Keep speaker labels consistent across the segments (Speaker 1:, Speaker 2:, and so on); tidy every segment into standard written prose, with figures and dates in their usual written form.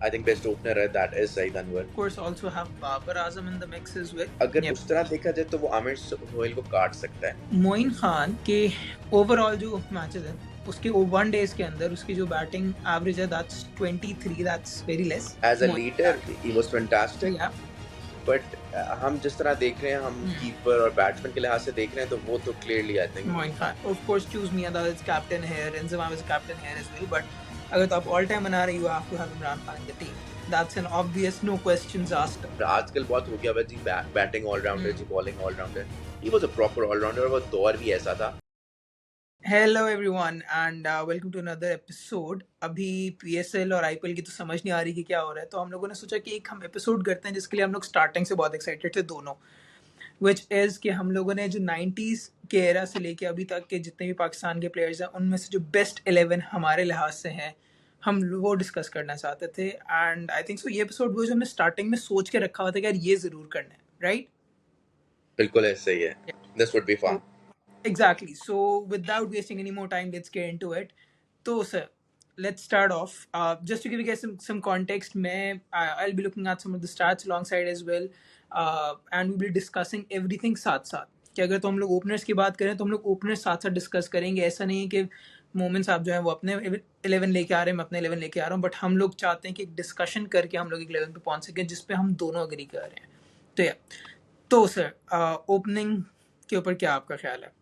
Speaker 1: I think best opener है that is Saeed Anwar.
Speaker 2: Of course, also have Babar Azam in the mix as well.
Speaker 1: अगर
Speaker 2: Yep.
Speaker 1: उस तरह देखा जाए तो वो आमिर सोहेल को काट सकता है.
Speaker 2: मोइन खान के ओवरऑल जो मैचेस हैं उसके 1 डेज के अंदर उसकी जो बैटिंग एवरेज है that's 23, that's very less.
Speaker 1: As a leader, he was fantastic.
Speaker 2: या
Speaker 1: बट हम जिस तरह देख रहे हैं, हम कीपर और बैट्समैन के लिहाज से देख रहे हैं, तो वो तो clearly I think
Speaker 2: Moin Khan of course choose Mian is captain here, Inzamam is captain here as well, but अगर तो आप ऑल टाइम बना रहे, you have to have Imran Khan in the team. That's an obvious, no questions asked.
Speaker 1: आजकल बहुत हो गया है जी, बैटिंग ऑलराउंडर जी, bowling allrounder. He was a proper allrounder और वो दौर भी ऐसा था.
Speaker 2: Hello everyone and welcome to another episode. अभी पीएसएल और आईपीएल की तो समझ नहीं आ रही कि क्या हो रहा है, तो हम लोगों ने सोचा कि एक हम एपिसोड करते हैं जिसके लिए हम लोग स्टार्टिंग से बहुत एक्साइटेड थे दोनों, विच इज़ कि हम लोगों ने जो 90s के एरा से लेके अभी तक के जितने भी पाकिस्तान के प्लेयर्स हैं उनमें से जो बेस्ट 11 हमारे लिहाज से हैं, हम वो डिस्कस करना चाहते थे. एंड आई थिंक सो ये एपिसोड वो जो हमने स्टार्टिंग में सोच के रखा हुआ था कि यार ये ज़रूर करना है, राइट?
Speaker 1: बिल्कुल ऐसा ही है. This would be fun.
Speaker 2: Exactly. So, without wasting any more time, let's get into it. So, sir, let's start off. Just to give you guys some context, I'll be looking at some of the stats alongside as well, and we'll be discussing everything साथ साथ. कि अगर तो हम लोग openers की बात करें तो हम लोग ओपनर्स साथ साथ डिस्कस करेंगे. ऐसा नहीं है कि मोमेंट साहब जो है वो अपने 11 लेके आ रहे हैं, मैं अपने 11 लेके आ रहा हूँ, बट हम लोग चाहते हैं कि एक डिस्कशन करके हम लोग एक 11 पे पहुंच सकें जिसपे हम दोनों अग्री कर रहे हैं. तो या तो सर, ओपनिंग के ऊपर क्या आपका ख्याल है?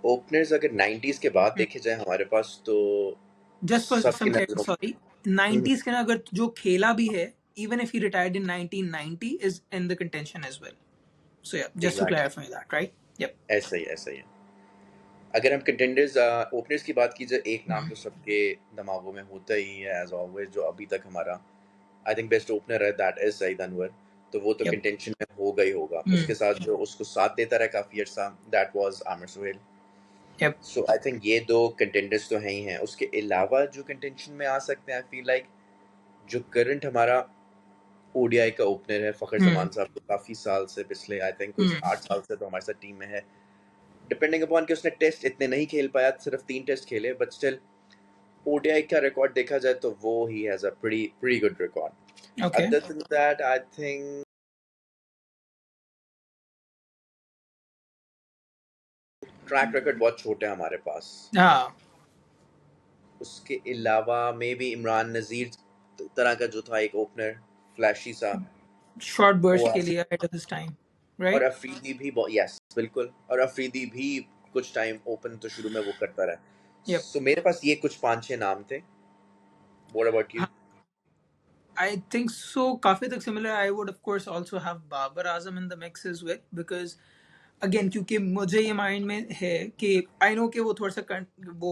Speaker 1: ओपनर्स अगर 90s के बाद देखे जाए हमारे पास, तो
Speaker 2: जस्ट फॉर
Speaker 1: सबकी
Speaker 2: सम क्लैरिटी,
Speaker 1: नजरों
Speaker 2: सॉरी, 90s के ना अगर जो खेला भी है, even if he retired in 1990 is in the contention as well. So yeah just to
Speaker 1: exactly
Speaker 2: clarify that, right? Yup.
Speaker 1: ऐसा ही ऐसा ही है. अगर हम कंटेंडर्स ओपनर्स की बात की जाए, एक नाम तो सबके दिमागों में होता ही है एज ऑलवेज, जो अभी तक हमारा आई थिंक बेस्ट ओपनर है, दैट इज सईद अनवर. तो वो तो
Speaker 2: यप.
Speaker 1: कंटेंशन में होगा ही होगा. उसके साथ जो उसको साथ देता रहा काफी अर्सा, that was Aamir Sohail.
Speaker 2: Yup.
Speaker 1: So I think ये दो कंटेंडर्स तो हैं ही हैं. उसके अलावा जो कंटेंशन में आ सकते हैं, आई फील लाइक जो करंट हमारा ओडीआई का ओपनर है, फखर जमान साहब, तो काफी साल से, पिछले आई थिंक कुछ 8 साल से तो हमारे साथ टीम में है. डिपेंडिंग अपॉन कि उसने टेस्ट इतने नहीं खेल पाया, सिर्फ 3 टेस्ट खेले, बट स्टिल ओडीआई का रिकॉर्ड देखा जाए तो वो he has a pretty good record.
Speaker 2: Okay.
Speaker 1: Other than that, I think track record बहुत छोटे हैं हमारे पास.
Speaker 2: हाँ.
Speaker 1: उसके अलावा मे बी इमरान नज़ीर तरह का जो था एक ओपनर, फ्लैशी सा,
Speaker 2: शॉर्ट
Speaker 1: वो
Speaker 2: बर्स्ट
Speaker 1: आ
Speaker 2: के लिए
Speaker 1: सकता.
Speaker 2: एट दिस टाइम,
Speaker 1: और
Speaker 2: राइट?
Speaker 1: अफरीदी भी यस बिल्कुल, और अफरीदी भी कुछ टाइम ओपन तो शुरू में वो करता रहा.
Speaker 2: यप.
Speaker 1: सो मेरे पास ये कुछ 5-6 नाम थे. What about you?
Speaker 2: I think so काफ़ी तक similar. I would of course also have Babar Azam in the mix as well, because again क्योंकि मुझे ये माइंड में है कि आई नो कि वो थोड़ा सा वो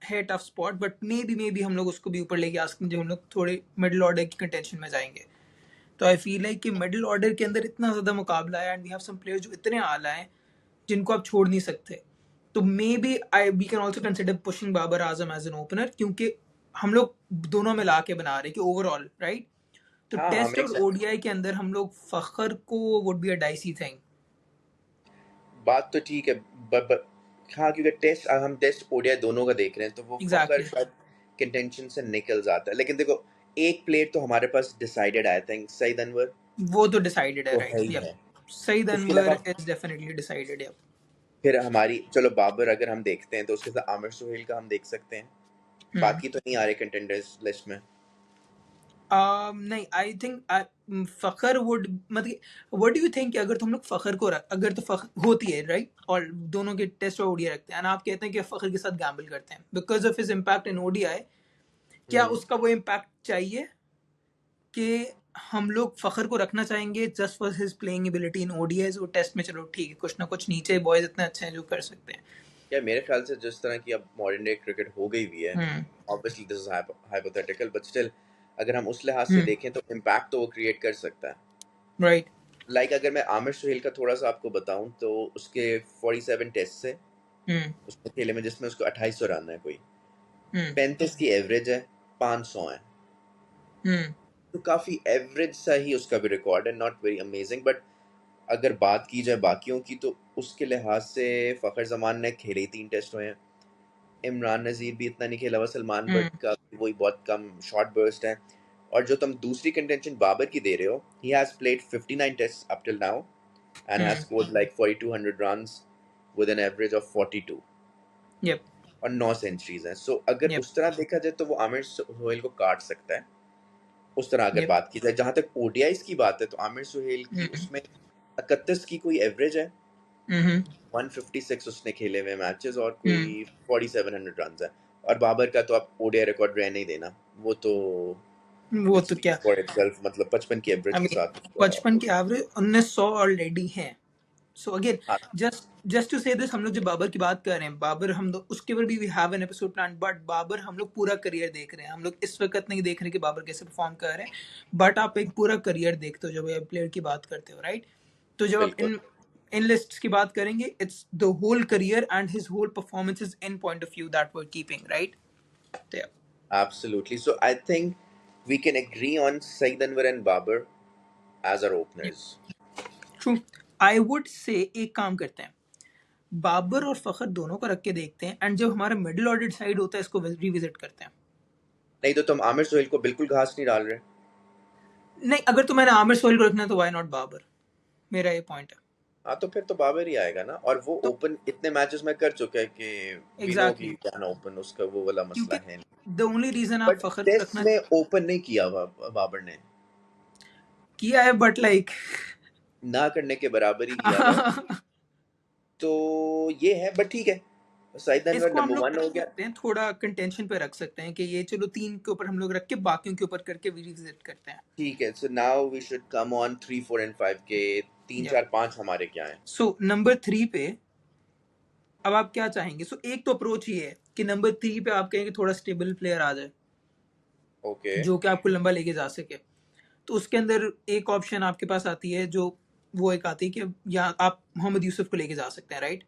Speaker 2: है tough spot, but may be हम लोग उसको भी ऊपर लेके आ सकते हैं जब हम लोग थोड़े मिडिल ऑर्डर की कंटेंशन में जाएंगे. तो आई फील लाइक कि मिडिल ऑर्डर के अंदर इतना ज़्यादा मुकाबला है and we have some player जो इतने आला हैं जिनको आप छोड़ नहीं सकते. तो maybe I we can also consider pushing Babar Azam as an opener, क्योंकि हम लोग दोनों मिला के बना रहे हैं कि ओवरऑल, राइट? तो
Speaker 1: हाँ हाँ,
Speaker 2: टेस्ट
Speaker 1: मेक
Speaker 2: और
Speaker 1: सेंस.
Speaker 2: ओडीआई के अंदर हम लोग फखर को would be a dicey thing.
Speaker 1: बात तो ठीक है, बट हाँ, क्योंकि टेस्ट हम टेस्ट ओडीआई दोनों का देख रहे हैं, तो वो फखर
Speaker 2: एग्जैक्टली.
Speaker 1: शायद कंटेंशन से निकल जाता है. लेकिन देखो, एक प्लेयर तो हमारे पास decided, I think Saeed Anwar
Speaker 2: वो तो डिसाइडेड है,
Speaker 1: तो है
Speaker 2: राइट?
Speaker 1: ही
Speaker 2: यप.
Speaker 1: है.
Speaker 2: सईद
Speaker 1: उसके अलावा
Speaker 2: Anwar is definitely decided. Yup.
Speaker 1: फिर हमारी, चलो बाबर अगर हम देखते हैं तो उसके साथ आमिर सुहेल का हम देख सकते हैं. बाकी तो नहीं आ रहे कंटेंडर्स लिस्ट में.
Speaker 2: नहीं, आई थिंक फखर वुड, मतलब व्हाट डू यू थिंक, अगर तुम लोग फखर को अगर तो फखर होती है, राइट, और दोनों के टेस्ट और ओडीआई रखते हैं और आप कहते हैं कि फखर के साथ गैम्बल करते हैं because of his impact in ODI, क्या उसका वो इम्पैक्ट चाहिए कि हम लोग फखर को रखना चाहेंगे just for his playing ability in ODIs? वो टेस्ट में चलो ठीक है, कुछ ना कुछ नीचे बॉयज इतने अच्छे हैं जो कर सकते हैं.
Speaker 1: या मेरे ख्याल से जिस तरह की अब मॉडर्न डे क्रिकेट हो गई हुई है,
Speaker 2: hmm.
Speaker 1: Obviously this is hypothetical, but still अगर हम उस लिहाज से
Speaker 2: हम्म.
Speaker 1: देखें तो इम्पैक्ट तो वो क्रिएट कर सकता है.
Speaker 2: राइट.
Speaker 1: लाइक अगर मैं आमिर सुहेल का थोड़ा सा आपको बताऊं, तो उसके 47 टेस्ट से
Speaker 2: हम्म.
Speaker 1: उसने खेले में, जिसमें उसको 2800 रन है, कोई
Speaker 2: हम्म.
Speaker 1: 35 की एवरेज है, 500 है.
Speaker 2: हम्म.
Speaker 1: तो काफी एवरेज सा ही उसका भी रिकॉर्ड है, नॉट वेरी अमेजिंग. बट अगर बात की जाए बाकियों की, तो उसके लिहाज से फखर जमान ने खेले ही 3 टेस्ट हुए हैं. इमरान नज़ीर भी इतना नहीं खेला हुआ, सलमान बट
Speaker 2: हम्म.
Speaker 1: का वही बहुत कम शॉर्ट बर्स्ट है. और जो तुम दूसरी कंटेंशन बाबर की दे रहे हो, he has played 59 tests up till now and has scored like 4200 runs with an average of 42
Speaker 2: Yep.
Speaker 1: और 9 सेंचुरीज हैं. सो अगर
Speaker 2: Yep.
Speaker 1: उस तरह देखा जाए तो वो आमिर सोहेल को काट सकता है. उस तरह अगर
Speaker 2: Yep.
Speaker 1: बात की जाए, जहां तक ओडीआईज की बात है तो आमिर सोहेल की उसमें 31 की कोई एवरेज है. 156 उसने खेले हुए मैचेस और कोई 4700 रन है. और बाबर का तो आप ओडीआई रिकॉर्ड रहने ही देना, वो तो
Speaker 2: वो
Speaker 1: इट
Speaker 2: तो क्या,
Speaker 1: स्पीक्स फॉर इटसेल्फ. मतलब 55 की एवरेज
Speaker 2: आई
Speaker 1: के
Speaker 2: मीन
Speaker 1: साथ
Speaker 2: 55 की एवरेज 1900 ऑलरेडी है. सो अगेन,
Speaker 1: हाँ,
Speaker 2: जस्ट टू से दिस, हम लोग जो बाबर की बात कर रहे हैं, बाबर हम लोग उसके ऊपर भी we have an episode plan, but Babar हम लोग पूरा करियर देख रहे हैं. हम लोग इस वक्त नहीं देख रहे कि बाबर कैसे परफॉर्म कर रहे हैं, बट आप एक पूरा करियर देखते हो जब आप प्लेयर की बात करते हो, राइट? तो जब आप
Speaker 1: बिल्कुल.
Speaker 2: इन लिस्ट्स की बात करेंगे, it's the whole career and his whole performances in point of view that we are keeping, right? तो
Speaker 1: Absolutely. So I think we can agree on Saeed Anwar and Babar as our openers.
Speaker 2: True. I would से एक काम करते हैं, बाबर और फखर दोनों को रख के देखते हैं, एंड जब हमारा मिडिल ऑर्डर साइड होता है इसको रिविजिट करते हैं.
Speaker 1: नहीं तो तुम आमिर सोहेल को बिल्कुल घास नहीं डाल रहे.
Speaker 2: नहीं, अगर तो मैंने आमिर सोहेल को रखना है तो वाई नॉट बाबर, मेरा ये पॉइंट है.
Speaker 1: हाँ तो फिर तो बाबर ही आएगा ना. और वो
Speaker 2: तो
Speaker 1: ओपन इतने मैचेस में कर चुका है कि वी नो कि
Speaker 2: एग्जैक्टली,
Speaker 1: कैन ओपन, उसका वो वाला मसला
Speaker 2: क्योंकि
Speaker 1: है नहीं.
Speaker 2: द ओनली रीजन आप
Speaker 1: बट
Speaker 2: फखर को
Speaker 1: टेस्ट
Speaker 2: रखना
Speaker 1: में ओपन नहीं किया बाबर ने.
Speaker 2: किया है, बट लाइक
Speaker 1: ना करने के बराबर ही किया हुआ है. तो ये है, बट ठीक है. सईद अनवर
Speaker 2: इसको हम
Speaker 1: नंबर
Speaker 2: लोग
Speaker 1: 1
Speaker 2: कर
Speaker 1: हो गया.
Speaker 2: सकते हैं, थोड़ा कंटेंशन पे रख सकते हैं कि ये चलो 3 के ऊपर हम लोग रख के बाकियों के ऊपर करके रिविजिट करते हैं.
Speaker 1: ठीक है. So now we should come on 3 4 and 5 के 3
Speaker 2: या
Speaker 1: 4 5 हमारे क्या हैं.
Speaker 2: सो नंबर 3 पे अब आप क्या चाहेंगे? सो एक तो अप्रोच ये है कि नंबर 3 पे आप कहेंगे थोड़ा स्टेबल प्लेयर आ जाए
Speaker 1: ओके.
Speaker 2: जो कि आपको लंबा लेके जा सके. तो उसके अंदर एक ऑप्शन आपके पास आती है, जो वो एक आती है कि या आप मोहम्मद यूसुफ को लेके जा सकते हैं, राइट?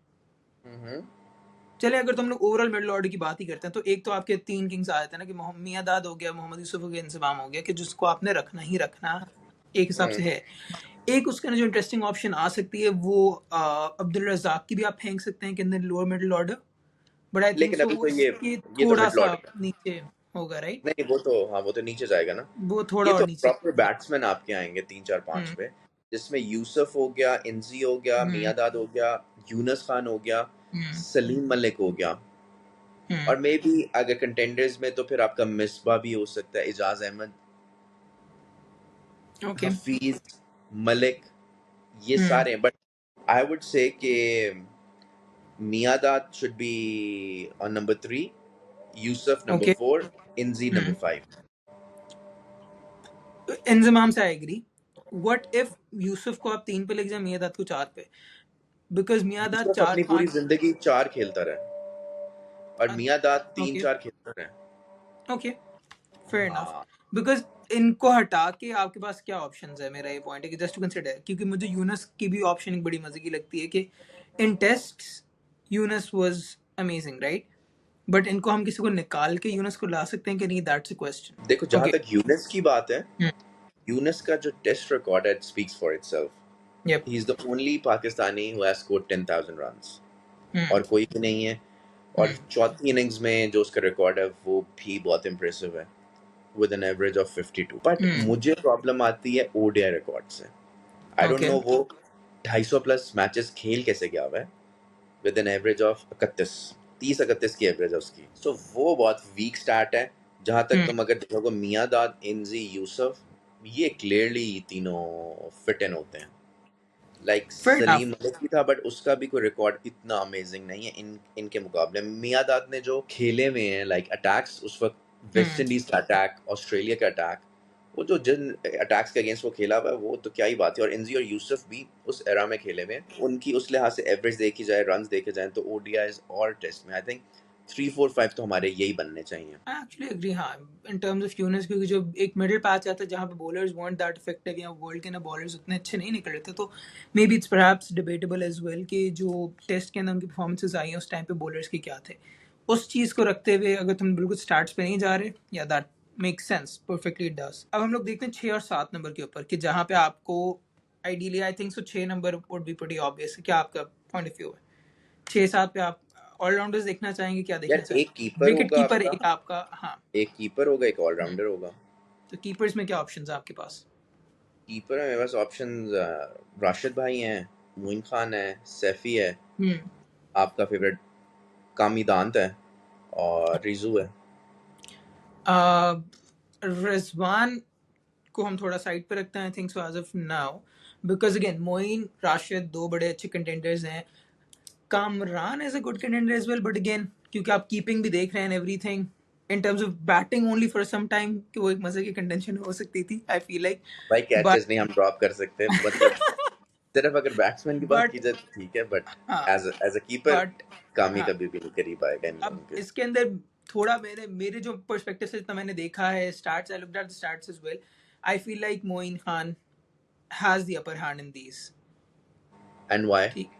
Speaker 2: चले, अगर तो हम लोग ओवरऑल मिडिल ऑर्डर की बात ही करते हैं, तो एक तो आपके 3 किंग्स आ जाते हैं ना, कि मियादाद हो गया, मोहम्मद यूसुफ हो गया, इंजमाम हो गया, कि जिसको आपने रखना ही रखना एक हिसाब से है. एक उसके अंदर जो इंटरेस्टिंग ऑप्शन आ सकती है वो अब्दुल रज़ाक की भी आप फेंक सकते हैं कि अंदर lower middle order, but I think
Speaker 1: लेकिन
Speaker 2: सो
Speaker 1: अभी
Speaker 2: वो
Speaker 1: तो
Speaker 2: इसके
Speaker 1: ये तो
Speaker 2: थोड़ा
Speaker 1: मिड
Speaker 2: सा
Speaker 1: लॉर्ड है.
Speaker 2: नीचे होगा, राइट?
Speaker 1: नहीं वो तो, हाँ वो तो नीचे जाएगा ना.
Speaker 2: वो थोड़ा
Speaker 1: ये
Speaker 2: और
Speaker 1: तो
Speaker 2: नीचे.
Speaker 1: प्रॉपर बैट्समैन आपके आएंगे 3 4 5
Speaker 2: हम्म.
Speaker 1: पे, जिसमें यूसुफ हो गया, इंजी हो गया,
Speaker 2: हम्म.
Speaker 1: मियादाद हो गया, यूनस खान हो गया,
Speaker 2: हम्म.
Speaker 1: सलीम मलिक हो गया. और मे बी अगर कंटेंडर्स में तो फिर आपका मिसबा भी हो सकता है, इजाज अहमद,
Speaker 2: ओके.
Speaker 1: हफीज, मलिक, ये सारे हैं. बट आई वुड से कि Miandad should be on number 3, Yousuf number
Speaker 2: okay.
Speaker 1: 4, Inzi number 5.
Speaker 2: Inzamam से I agree. What if Yousuf को आप 3 पे लेके जाए, मियादाद को 4 पे, बिकॉज मियादाद
Speaker 1: यूसुफ अपनी पूरी
Speaker 2: 4-5.
Speaker 1: जिंदगी 4 खेलता रहा और मियादाद 3
Speaker 2: ओके.
Speaker 1: 4 खेलता रहा.
Speaker 2: Okay, fair enough.
Speaker 1: हाँ.
Speaker 2: बिकॉज इनको हटा के आपके पास क्या ऑप्शंस है, मेरा ये पॉइंट है कि जस्ट टू कंसिडर, क्योंकि मुझे यूनस की भी ऑप्शन एक बड़ी मजे की लगती है कि in tests Younis was amazing, right? But इनको हम किसी को निकाल के यूनस को ला सकते हैं कि नहीं, दैट्स अ क्वेश्चन.
Speaker 1: देखो जहां
Speaker 2: ओके.
Speaker 1: तक यूनस की बात है, यूनस का जो टेस्ट रिकॉर्ड है speaks for itself.
Speaker 2: Yep.
Speaker 1: He is the only Pakistani who has scored 10,000 runs, और कोई भी नहीं है. और चौथी इनिंग्स में जो उसका रिकॉर्ड है वो भी बहुत इंप्रेसिव है, with an average of 52. But मुझे प्रॉब्लम आती है ओडीआई रिकॉर्ड से. I don't
Speaker 2: okay.
Speaker 1: नो वो 250 प्लस मैचेस खेल कैसे गया हुआ है विद एन एवरेज ऑफ 31 की एवरेज है उसकी. सो वो बहुत वीक स्टार्ट है. जहां तक तुम अगर देखोगे, मियादाद, इंजी, यूसुफ, ये क्लियरली तीनों फिट इन होते हैं. Like
Speaker 2: fair
Speaker 1: Salim
Speaker 2: enough.
Speaker 1: Malik भी था, बट उसका भी कोई रिकॉर्ड इतना अमेजिंग नहीं है इनके मुकाबले. मियादाद ने जो खेले हुए हैं लाइक अटैक्स, उस वक्त वेस्ट इंडीज का अटैक, ऑस्ट्रेलिया का अटैक, वो जो जिन अटैक्स के अगेंस्ट वो खेला हुआ है, वो तो क्या ही बात है. और इंजी और यूसुफ भी उस एरा में खेले हुए हैं. उनकी उस लिहाज से एवरेज देखी जाए, रन्स देखे जाए, तो ओडीआईज और टेस्ट में आई थिंक 3 4 5 तो हमारे यही बनने चाहिए.
Speaker 2: आई एक्चुअली एग्री, हाँ, इन टर्म्स ऑफ यूनिस, क्योंकि जो एक मिडिल पैच आता है जहाँ पे बॉलर्स weren't दैट इफेक्टिव, या वर्ल्ड के ना बॉलर्स उतने अच्छे नहीं निकल रहे थे, तो maybe it's perhaps debatable as well कि जो टेस्ट के अंदर उनकी परफॉर्मेंसेज आई हैं उस टाइम पे बॉलर्स के क्या थे. उस चीज़ को रखते हुए अगर तुम बिल्कुल स्टार्ट्स पे नहीं जा रहे, या that makes sense, perfectly it does. अब हम लोग देखते हैं 6 और 7 नंबर के ऊपर, कि जहाँ पे आपको ideally I think so 6 number would be pretty obvious. क्या आपका पॉइंट ऑफ व्यू है? 6-7 पे आप ऑलराउंडर्स देखना चाहेंगे, क्या देखना
Speaker 1: यार एक
Speaker 2: चाहेंगे?
Speaker 1: कीपर
Speaker 2: विकेट
Speaker 1: होगा
Speaker 2: कीपर
Speaker 1: आपका,
Speaker 2: एक आपका, हाँ.
Speaker 1: एक कीपर होगा, एक ऑलराउंडर होगा.
Speaker 2: तो कीपर्स में क्या ऑप्शंस हैं आपके पास?
Speaker 1: कीपर में मेरे पास ऑप्शंस राशिद भाई हैं, मोइन खान है, सैफी है,
Speaker 2: हम्म
Speaker 1: आपका फेवरेट कामी दांत है और रिजू है।
Speaker 2: रिजवान को हम थोड़ा साइड पे रखते हैं, I think so as of now, because again Moin Rashid दो बड़े अच्छे कंटेंडर्स हैं। Kamran is a good contender as well, but again क्योंकि आप कीपिंग भी देख रहे हैं everything, in terms of batting only for some time कि वो एक मजे की कंटेंशन हो सकती थी, आई फील लाइक।
Speaker 1: भाई
Speaker 2: बट
Speaker 1: कैचेस नहीं हम ड्रॉप कर सकते, मतलब सिर्फ अगर बैट्समैन की बात
Speaker 2: बट
Speaker 1: की जाए तो ठीक है, बट
Speaker 2: हाँ
Speaker 1: एज अ कीपर
Speaker 2: बट
Speaker 1: कामी
Speaker 2: हाँ,
Speaker 1: कभी भी नहीं करीब आएगा इन लोगों
Speaker 2: अब
Speaker 1: के।
Speaker 2: इसके अंदर थोड़ा मेरे मेरे जो पर्सपेक्टिव से जितना मैंने देखा है stats, I looked at the stats as well, I feel like Moin Khan has the upper hand in these.
Speaker 1: And why?
Speaker 2: ठीक,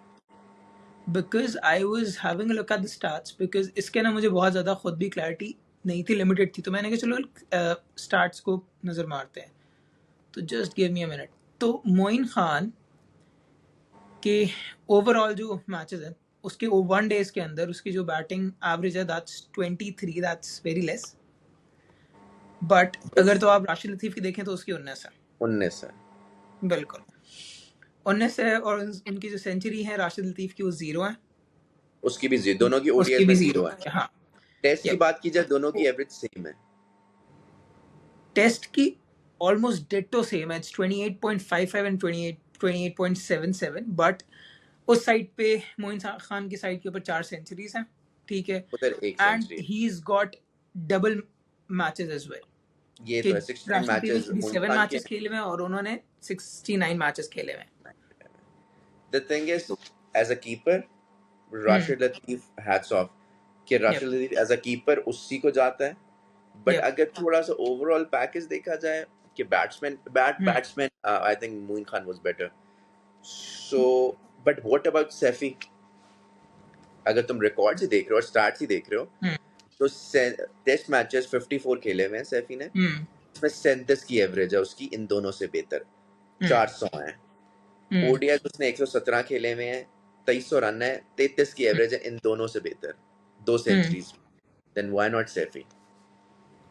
Speaker 2: because I was having a look at the stats, because इसके ना मुझे बहुत ज़्यादा खुद भी क्लैरिटी नहीं थी, लिमिटेड थी, तो मैंने कहा चलो स्टार्ट्स को नज़र मारते हैं। तो just give me a minute. तो मोइन खान के ओवरऑल जो मैचेस हैं उसके वन डेज के अंदर उसकी जो बैटिंग एवरेज है that's 23, that's very less. But अगर तो आप राशिद लतीफ़ की देखें तो उसकी 19 है।
Speaker 1: 19 है।
Speaker 2: बिल्कुल 19 है, और उनकी जो सेंचुरी है राशिद लतीफ़ की वो 0 है।
Speaker 1: उसकी भी दोनों की
Speaker 2: उसकी
Speaker 1: ओडीआईज
Speaker 2: भी
Speaker 1: में
Speaker 2: 0
Speaker 1: जीरो है।
Speaker 2: है, हाँ।
Speaker 1: टेस्ट की
Speaker 2: यप,
Speaker 1: बात की जाए दोनों की एवरेज सेम है।
Speaker 2: टेस्ट की ऑलमोस्ट डिट्टो सेम है, 28.55 एंड 28.77, बट उस साइड पे मोइन खान की साइड के ऊपर 4 सेंचुरीज हैं, ठीक है।
Speaker 1: उधर एक
Speaker 2: and
Speaker 1: century.
Speaker 2: He is got double matches as well,
Speaker 1: ये
Speaker 2: कि
Speaker 1: तो है, 69
Speaker 2: राशिद
Speaker 1: मैचेस
Speaker 2: लतीफ़
Speaker 1: मोइन
Speaker 2: 7
Speaker 1: खान के
Speaker 2: मैचेस खेले हुए हैं और उन्होंने 69 मैचेस खेले हुए हैं।
Speaker 1: हैं। द थिंग इज,
Speaker 2: तो
Speaker 1: as a keeper Rashid Latif hats off, कि
Speaker 2: yup
Speaker 1: Rashid Latif as a keeper उसी को जाता है। बट
Speaker 2: यप
Speaker 1: अगर थोड़ा सा ओवरऑल पैकेज देखा जाए कि batsman I think Moin Khan was better. So but what about Saifi? अगर तुम रिकॉर्ड ही देख रहे हो और स्टार्ट ही देख रहे हो तो टेस्ट मैचेस 54 खेले हुए हैं सैफी ने, इसमें 37 की एवरेज है उसकी, इन दोनों से बेहतर 400 है। ओडीआई उसने 117 खेले हुए हैं, 2300 रन है, 33 की एवरेज है, इन दोनों से बेहतर, 2 centuries. Then why not Saifi?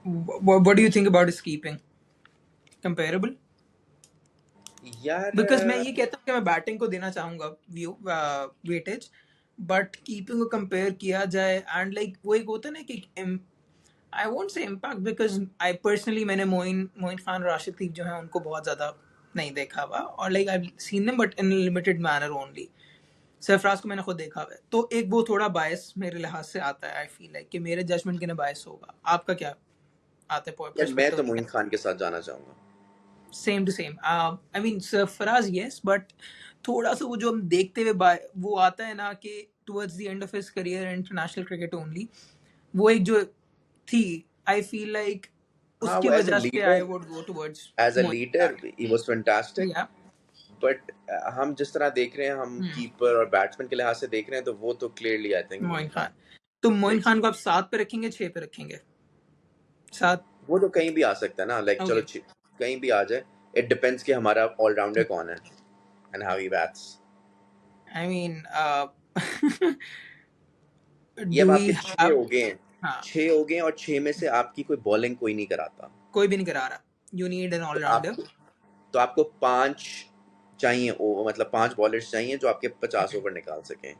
Speaker 2: What do you think about his keeping? Comparable?
Speaker 1: यार
Speaker 2: बिकॉज मैं ये कहता हूँ कि मैं बैटिंग को देना चाहूंगा व्यू वेटेज, बट कीपिंग को कंपेयर किया जाए एंड लाइक वो एक होता है ना कि I won't say impact, because I personally मैंने मोइन मोइन खान राशिद लतीफ़ जो है उनको बहुत ज़्यादा नहीं देखा हुआ, और like I seen them but in limited manner only. Sarfaraz को मैंने खुद देखा हुआ है, तो एक वो थोड़ा बायस मेरे लिहाज से आता है, आई फील लाइक कि मेरे जजमेंट के ना बायस होगा। आपका क्या आता है
Speaker 1: यार मैं
Speaker 2: पर्सपेक्टिव?
Speaker 1: तो मोइन खान के साथ जाना चाहूंगा।
Speaker 2: Same to same, I mean Sarfaraz yes, but थोड़ा सा वो जो हम देखते हुए वो आता है ना कि towards the end of his career international cricket only, वो एक जो थी, आई फील लाइक
Speaker 1: हाँ,
Speaker 2: उसकी
Speaker 1: वो
Speaker 2: वजह से I would go towards
Speaker 1: as a
Speaker 2: Moin
Speaker 1: leader
Speaker 2: that.
Speaker 1: He was fantastic.
Speaker 2: Yeah
Speaker 1: but हम जिस तरह देख रहे हैं, हम कीपर और बैट्समैन के लिहाज से देख रहे हैं, तो वो तो clearly I think Moin
Speaker 2: Moin
Speaker 1: Khan.
Speaker 2: Khan, तो मोइन
Speaker 1: Like,
Speaker 2: खान को आप 7 पे रखेंगे, 6 पे रखेंगे? 7?
Speaker 1: वो तो कहीं भी आ सकता है ना, लाइक चलो
Speaker 2: ओके,
Speaker 1: कहीं भी आ जाए। इट डिपेंड्स कि हमारा ऑलराउंडर कौन है and how he bats.
Speaker 2: I mean
Speaker 1: ये
Speaker 2: डू
Speaker 1: अब
Speaker 2: वी
Speaker 1: आपके 6
Speaker 2: हैव,
Speaker 1: हो गए हैं,
Speaker 2: हाँ
Speaker 1: 6 हो गए हैं, और 6 में से आपकी कोई बॉलिंग कोई नहीं कराता।
Speaker 2: कोई भी नहीं करा रहा, यू नीड एन
Speaker 1: तो
Speaker 2: ऑलराउंडर।
Speaker 1: आपको तो आपको 5 चाहिए, मतलब 5 बॉलर्स चाहिए जो आपके 50 ओवर निकाल सकें।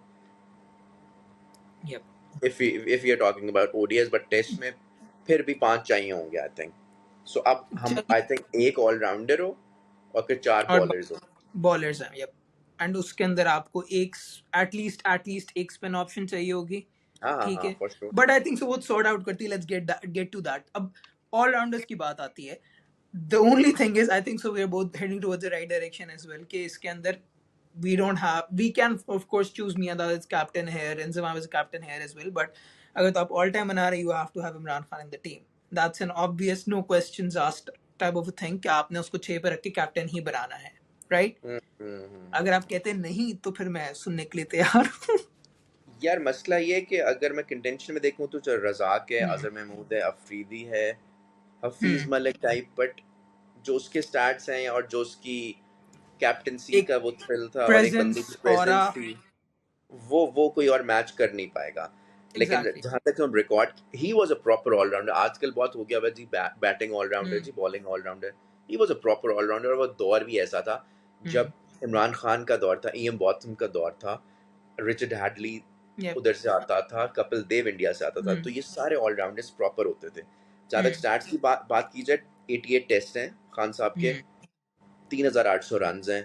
Speaker 2: Yep,
Speaker 1: if you are talking about ODIs, but test में फिर भी 5 चाहिए होंगे आई थिंक। सो अब हम
Speaker 2: चाहिए,
Speaker 1: आई थिंक एक ऑलराउंडर हो और फिर 4
Speaker 2: और
Speaker 1: बॉलर्स हो।
Speaker 2: बॉलर्स हैं, यप। एंड उसके अंदर आपको एक एटलीस्ट एक स्पिन ऑप्शन चाहिए होगी,
Speaker 1: हाँ हाँ
Speaker 2: ठीक
Speaker 1: हाँ,
Speaker 2: है।
Speaker 1: For sure.
Speaker 2: But I think so वो सॉर्ट आउट करती है, लेट्स गेट टू दैट। अब ऑलराउंडर्स की बात आती है, the only thing is I think so we are both heading towards the right direction as well, कि इसके अंदर we don't have, we can of course choose Miyanda as captain here, Inzamam as captain here as well, but अगर तो आप all time बना रहे, you have to have Imran Khan in the team. That's an obvious no questions asked type of a thing कि आपने उसको 6 पे रख के कैप्टन ही बनाना है, right? अगर आप कहते नहीं तो फिर मैं सुनने के लिए तैयार हूँ।
Speaker 1: यार मसला ये है कि अगर मैं कंटेंशन में देखूं तो चल रज़ाक है, अजहर महमूद है, अफरीदी है, हफीज मलिक टाइप, बट जो उसके स्टैट्स हैं और जो उसकी कैप्टनसी
Speaker 2: एक
Speaker 1: का वो थ्रिल था और एक बंदे की
Speaker 2: प्रेजेंस और
Speaker 1: प्रेजेंस थी, वो कोई और मैच कर नहीं पाएगा। लेकिन
Speaker 2: एग्जैक्टली।
Speaker 1: जहां तक हम record, he was a proper allrounder. आजकल बहुत हो गया हुआ जी, बैटिंग ऑलराउंडर
Speaker 2: हम्म।
Speaker 1: जी, bowling allrounder. He was a proper allrounder. और वो दौर भी ऐसा था
Speaker 2: हम्म।
Speaker 1: जब इमरान खान का दौर था, ईएम बॉथम का दौर था, रिचर्ड हैडली
Speaker 2: यप।
Speaker 1: उधर से आता था, कपिल देव इंडिया से आता था,
Speaker 2: हम्म।
Speaker 1: तो ये सारे ऑलराउंडर्स प्रॉपर होते थे। जहां तक
Speaker 2: हम्म।
Speaker 1: स्टैट्स की बात की जाए, 88 टेस्ट हैं खान साहब के,
Speaker 2: हम्म।
Speaker 1: 3,800 रन हैं,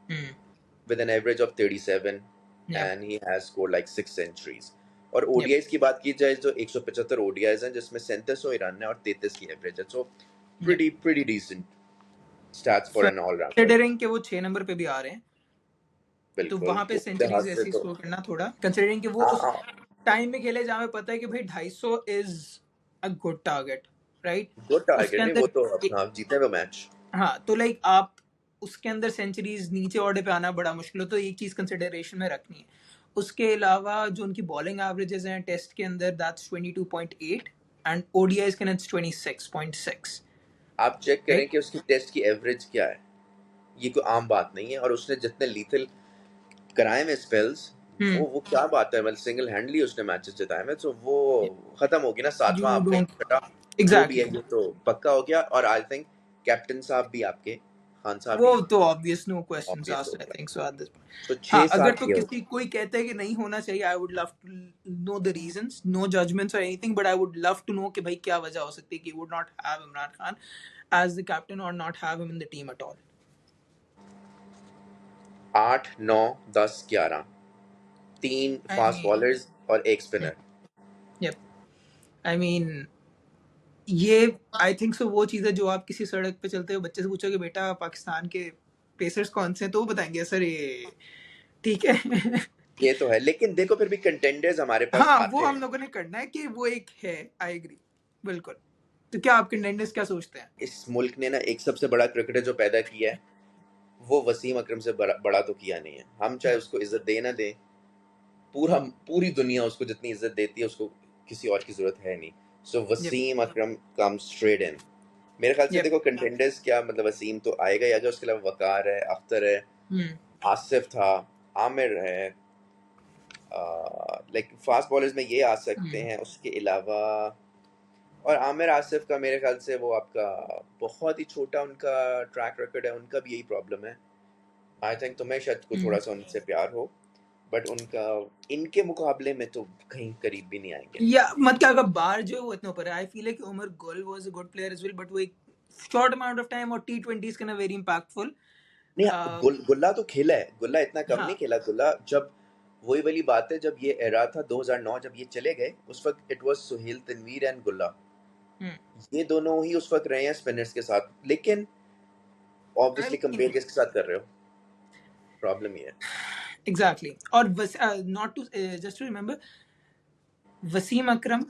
Speaker 2: hmm.
Speaker 1: with an average of 37,
Speaker 2: yep.
Speaker 1: and he has scored like 6 centuries. और
Speaker 2: यप।
Speaker 1: ODIs की बात की जाए तो 175 ODIs हैं, जिसमें 3700 रन है और 33 की एवरेज है। So
Speaker 2: yep.
Speaker 1: pretty decent stats for an all-rounder.
Speaker 2: Considering कि वो 6 नंबर पे भी आ रहे हैं, तो
Speaker 1: बिल्कुल,
Speaker 2: वहां पे
Speaker 1: उस लिहाज
Speaker 2: सेंचुरीज
Speaker 1: से
Speaker 2: ऐसी
Speaker 1: तो
Speaker 2: स्कोर करना थोड़ा, कंसिडरिंग कि वो
Speaker 1: हाँ
Speaker 2: उस
Speaker 1: हाँ,
Speaker 2: टाइम में खेले जहाँ पे पता है कि भाई 250 is a good target, right?
Speaker 1: Good
Speaker 2: उसके
Speaker 1: टारगेट है वो
Speaker 2: अंदर
Speaker 1: तो, अपना जीते हुए मैच।
Speaker 2: हाँ, तो लाइक आप उसके अंदर सेंचुरीज नीचे ऑर्डर पे आना बड़ा मुश्किल हो, तो एक चीज कंसिडरेशन में रखनी है। उसके अलावा जो उनकी बॉलिंग एवरेजेस हैं टेस्ट के अंदर, दैट्स 22.8, एंड ओडीआईज के अंदर 26.6,
Speaker 1: आप चेक करें
Speaker 2: राइट?
Speaker 1: कि उसकी टेस्ट की एवरेज क्या है, ये कोई आम बात नहीं है। और उसने जितने लीथल कराए में स्पेल्स,
Speaker 2: हम्म।
Speaker 1: वो क्या बात है, मतलब सिंगल हैंडली उसने मैचेस जिताए में, तो वो खत्म हो गया ना, सातवां
Speaker 2: यू
Speaker 1: आपका
Speaker 2: डोंट।
Speaker 1: छठा जो भी
Speaker 2: एग्जैक्टली।
Speaker 1: है ये तो पक्का हो गया। और आई थिंक कैप्टन साहब भी आपके, खान साहब
Speaker 2: वो
Speaker 1: भी
Speaker 2: तो ऑब्वियस, नो क्वेश्चंस
Speaker 1: ऑब्वियस हो
Speaker 2: आस्क्ड, आई
Speaker 1: गया।
Speaker 2: Think so at this.
Speaker 1: तो
Speaker 2: हाँ,
Speaker 1: छः
Speaker 2: अगर
Speaker 1: सात
Speaker 2: तो
Speaker 1: ये हो
Speaker 2: किसी कोई कहता है कि नहीं होना चाहिए, I would love to know the reasons, no judgements और anything, but I would love to know कि भाई क्या वजह हो सकती है कि would not have Imran Khan as the captain और not have him in the team at all.
Speaker 1: 8 9 10 11, 3
Speaker 2: I
Speaker 1: fast
Speaker 2: mean,
Speaker 1: bowlers और एक स्पिनर।
Speaker 2: यप, आई मीन ये, आई थिंक सो वो चीज़ है जो आप किसी सड़क पे चलते हुए बच्चे से पूछोगे बेटा पाकिस्तान के पेसर्स कौन से हैं, तो वो बताएंगे सर ये, ठीक है।
Speaker 1: ये तो है, लेकिन देखो फिर भी कंटेंडर्स हमारे पास
Speaker 2: हाँ, वो
Speaker 1: आते
Speaker 2: हम
Speaker 1: हैं।
Speaker 2: लोगों ने करना है कि वो एक है, आई एग्री, बिल्कुल। तो क्या आप कंटेंडर्स क्या सोचते हैं?
Speaker 1: इस मुल्क ने ना एक सबसे बड़ा क्रिकेटर जो पैदा किया है, वो वसीम अकरम से बड़ा तो किया नहीं है। हम चाहे
Speaker 2: यप।
Speaker 1: उसको इज्जत दे ना दें, पूरी दुनिया उसको जितनी इज्जत देती है, उसको किसी और की जरूरत है नहीं। So
Speaker 2: yep.
Speaker 1: Wasim Akram come straight in. मेरे ख्याल से
Speaker 2: यप।
Speaker 1: देखो कंटेंडर्स क्या, मतलब वसीम तो आएगा ही आएगा, उसके अलावा वकार है, अख्तर है,
Speaker 2: हम्म।
Speaker 1: आसिफ था, आमिर है, लाइक फास्ट बॉलर्स में ये आ सकते
Speaker 2: हम्म।
Speaker 1: हैं। उसके अलावा, और आमिर आसिफ का मेरे ख्याल से वो आपका बहुत ही छोटा उनका ट्रैक रिकॉर्ड है, उनका भी यही प्रॉब्लम है। आई थिंक तुम्हें शायद को थोड़ा
Speaker 2: हम्म।
Speaker 1: सा उनसे प्यार हो, बट उनका इनके मुकाबले में तो कहीं करीब भी नहीं आएंगे।
Speaker 2: या मत क्या, अगर बार जो है वो इतना ऊपर है, आई फील है कि Umar Gul was a good player as well, but वो एक शॉर्ट अमाउंट ऑफ टाइम और टी20s के ना वेरी इंपैक्टफुल।
Speaker 1: नहीं, गुल्ला तो खेला है, गुल्ला इतना कम नहीं
Speaker 2: हाँ।
Speaker 1: खेला। गुल्ला जब, वही वाली बात है, जब ये एरा था 2009, जब ये चले गए, उस वक्त it was Sohail Tanvir and गुल्ला,
Speaker 2: हम्म।
Speaker 1: ये दोनों ही उस वक्त रहे हैं स्पिनर्स के साथ। लेकिन
Speaker 2: आई
Speaker 1: ऑब्वियसली
Speaker 2: मीन,
Speaker 1: कंपेयर किसके साथ कर रहे हो, प्रॉब्लम ये है।
Speaker 2: एग्जैक्टली। और not to, just to remember, Wasim Akram